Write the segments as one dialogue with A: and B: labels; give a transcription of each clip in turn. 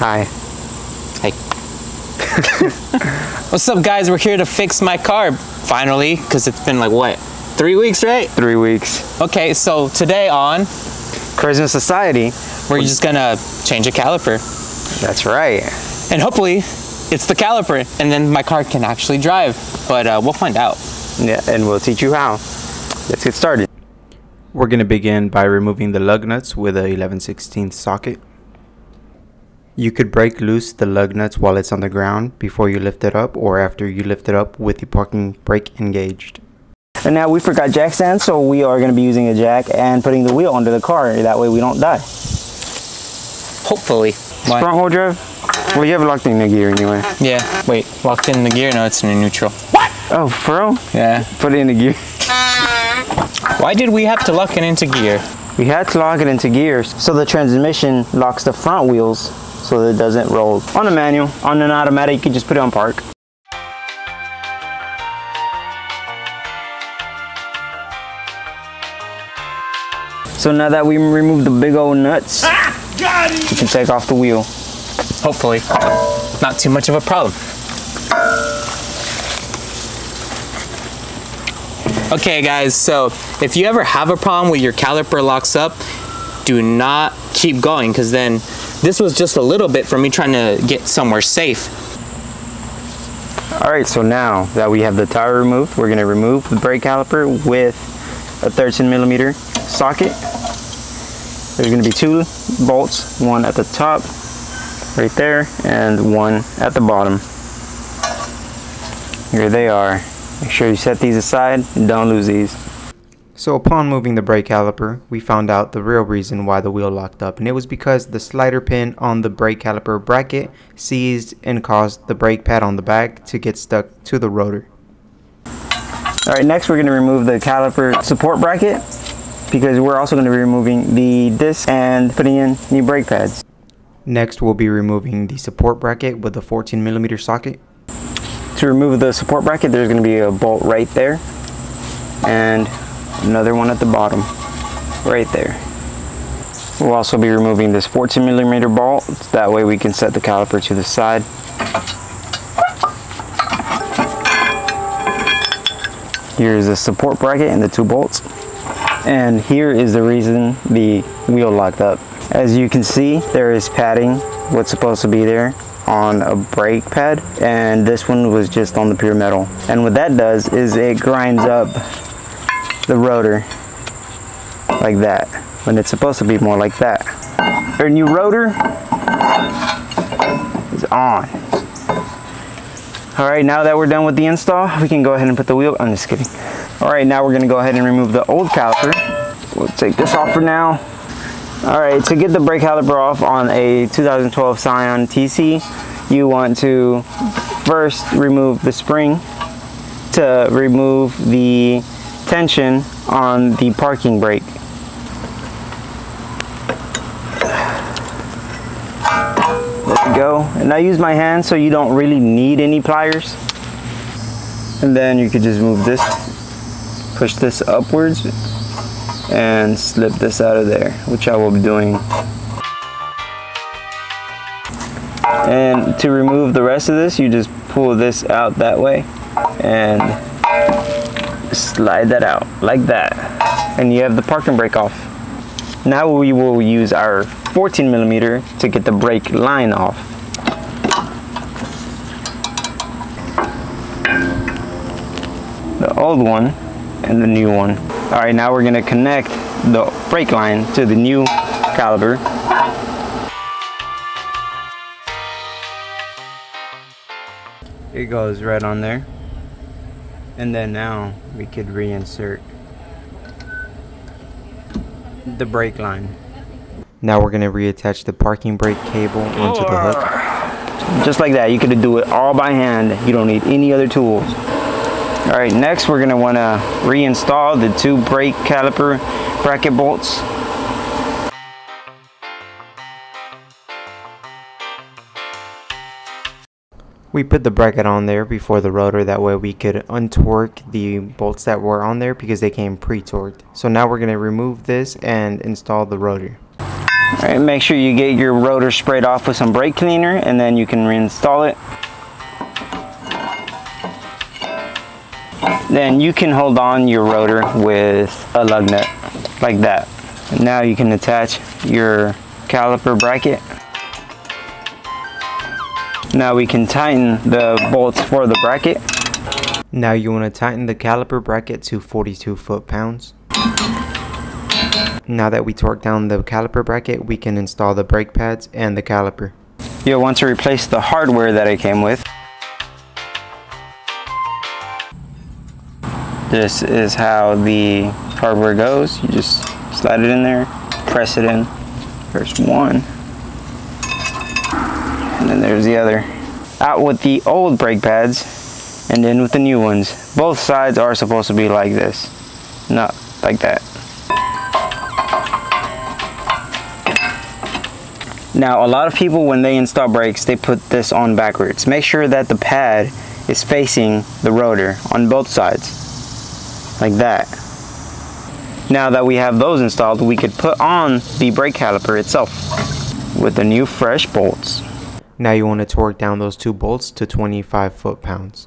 A: Hi.
B: Hey. What's up, guys? We're here to fix my car, finally, because it's been like, what, 3 weeks, right?
A: 3 weeks.
B: Okay, so today on
A: Charisma Society,
B: we're just gonna change a caliper.
A: That's right.
B: And hopefully, it's the caliper, and then my car can actually drive. But we'll find out.
A: Yeah, and we'll teach you how. Let's get started.
C: We're going to begin by removing the lug nuts with a 11/16 socket. You could break loose the lug nuts while it's on the ground before you lift it up, or after you lift it up with the parking brake engaged.
A: And now we forgot jack stand, so we are going to be using a jack and putting the wheel under the car. That way we don't die.
B: Hopefully. Why?
A: Front wheel drive? Well, you have it locked in the gear anyway.
B: Yeah. Wait, locked in the gear? No, it's in neutral.
A: What? Oh, for real?
B: Yeah.
A: Put it in the gear.
B: Why did we have to lock it into gear?
A: We had to lock it into gears so the transmission locks the front wheels so that it doesn't roll. On a manual, on an automatic, you can just put it on park. So now that we removed the big old nuts, you can take off the wheel.
B: Hopefully. Not too much of a problem. Okay guys, so if you ever have a problem with your caliper locks up, do not keep going, because then this was just a little bit for me trying to get somewhere safe.
A: Alright, so now that we have the tire removed, we're going to remove the brake caliper with a 13mm socket. There's going to be 2 bolts, one at the top, right there, and one at the bottom. Here they are. Make sure you set these aside and don't lose these.
C: So upon moving the brake caliper, we found out the real reason why the wheel locked up, and it was because the slider pin on the brake caliper bracket seized and caused the brake pad on the back to get stuck to the rotor.
A: Alright, next we're going to remove the caliper support bracket, because we're also going to be removing the disc and putting in new brake pads.
C: Next we'll be removing the support bracket with a 14mm socket.
A: To remove the support bracket, there's going to be a bolt right there and another one at the bottom right there. We'll also be removing this 14mm bolt, that way we can set the caliper to the side. Here's the support bracket and the 2 bolts, and here is the reason the wheel locked up. As you can see, there is padding, what's supposed to be there, on a brake pad, and this one was just on the pure metal. And what that does is it grinds up the rotor like that, when it's supposed to be more like that. Our new rotor is on. Alright, now that we're done with the install, we can go ahead and put the wheel, I'm just kidding. Alright, now we're going to go ahead and remove the old caliper. We'll take this off for now. Alright, to get the brake caliper off on a 2012 Scion Tc, you want to first remove the spring to remove the tension on the parking brake. There we go. And I use my hand so you don't really need any pliers. And then you could just move this, push this upwards, and slip this out of there, which I will be doing. And to remove the rest of this, you just pull this out that way and slide that out like that, and you have the parking brake off. Now we will use our 14mm to get the brake line off. The old one and the new one. Alright, now we're going to connect the brake line to the new caliper. It goes right on there. And then now we could reinsert the brake line.
C: Now we're going to reattach the parking brake cable onto the hook.
A: Just like that. You could do it all by hand. You don't need any other tools. Alright, next we're going to want to reinstall the 2 brake caliper bracket bolts.
C: We put the bracket on there before the rotor, that way we could untorque the bolts that were on there because they came pre-torqued. So now we're going to remove this and install the rotor.
A: Alright, make sure you get your rotor sprayed off with some brake cleaner, and then you can reinstall it. Then you can hold on your rotor with a lug nut, like that. And now you can attach your caliper bracket. Now we can tighten the bolts for the bracket.
C: Now you want to tighten the caliper bracket to 42 foot-pounds. Now that we torque down the caliper bracket, we can install the brake pads and the caliper.
A: You'll want to replace the hardware that it came with. This is how the hardware goes. You just slide it in there, press it in. There's one, and then there's the other. Out with the old brake pads, and in with the new ones. Both sides are supposed to be like this, not like that. Now, a lot of people, when they install brakes, they put this on backwards. Make sure that the pad is facing the rotor on both sides, like that. Now that we have those installed, we could put on the brake caliper itself with the new fresh bolts.
C: Now you want to torque down those 2 bolts to 25 foot-pounds.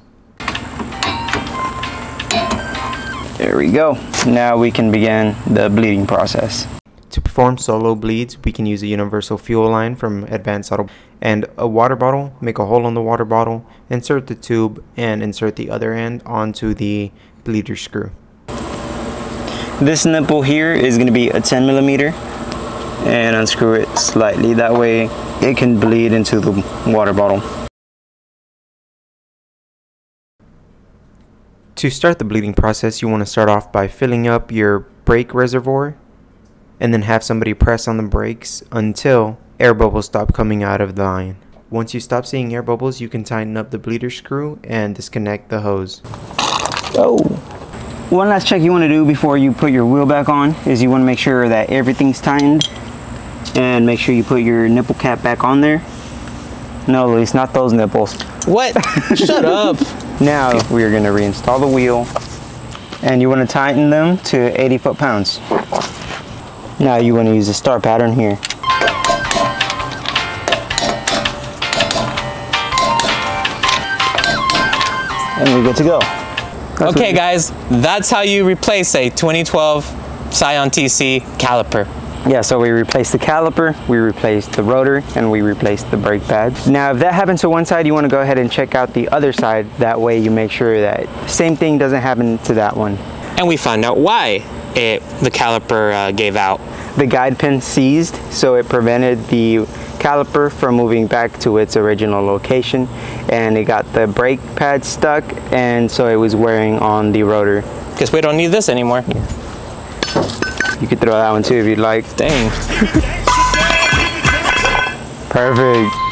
A: There we go. Now we can begin the bleeding process.
C: To perform solo bleeds, we can use a universal fuel line from Advanced Auto and a water bottle. Make a hole in the water bottle, insert the tube, and insert the other end onto the bleeder screw.
A: This nipple here is going to be a 10 millimeter, and unscrew it slightly. That way it can bleed into the water bottle.
C: To start the bleeding process, you want to start off by filling up your brake reservoir and then have somebody press on the brakes until air bubbles stop coming out of the line. Once you stop seeing air bubbles, you can tighten up the bleeder screw and disconnect the hose.
A: Oh. One last check you want to do before you put your wheel back on is you want to make sure that everything's tightened, and make sure you put your nipple cap back on there. No, Luis, not those nipples.
B: What? Shut up.
A: Now we are going to reinstall the wheel, and you want to tighten them to 80 foot-pounds. Now you want to use the star pattern here. And we're good to go.
B: Okay guys, that's how you replace a 2012 Scion Tc caliper.
A: Yeah, so we replaced the caliper, we replaced the rotor, and we replaced the brake pads. Now, if that happens to one side, you want to go ahead and check out the other side. That way you make sure that the same thing doesn't happen to that one.
B: And we found out why the caliper gave out.
A: The guide pin seized, so it prevented the caliper from moving back to its original location, and it got the brake pad stuck, and so it was wearing on the rotor.
B: Guess we don't need this anymore.
A: Yeah. You could throw that one too if you'd like.
B: Dang.
A: Perfect.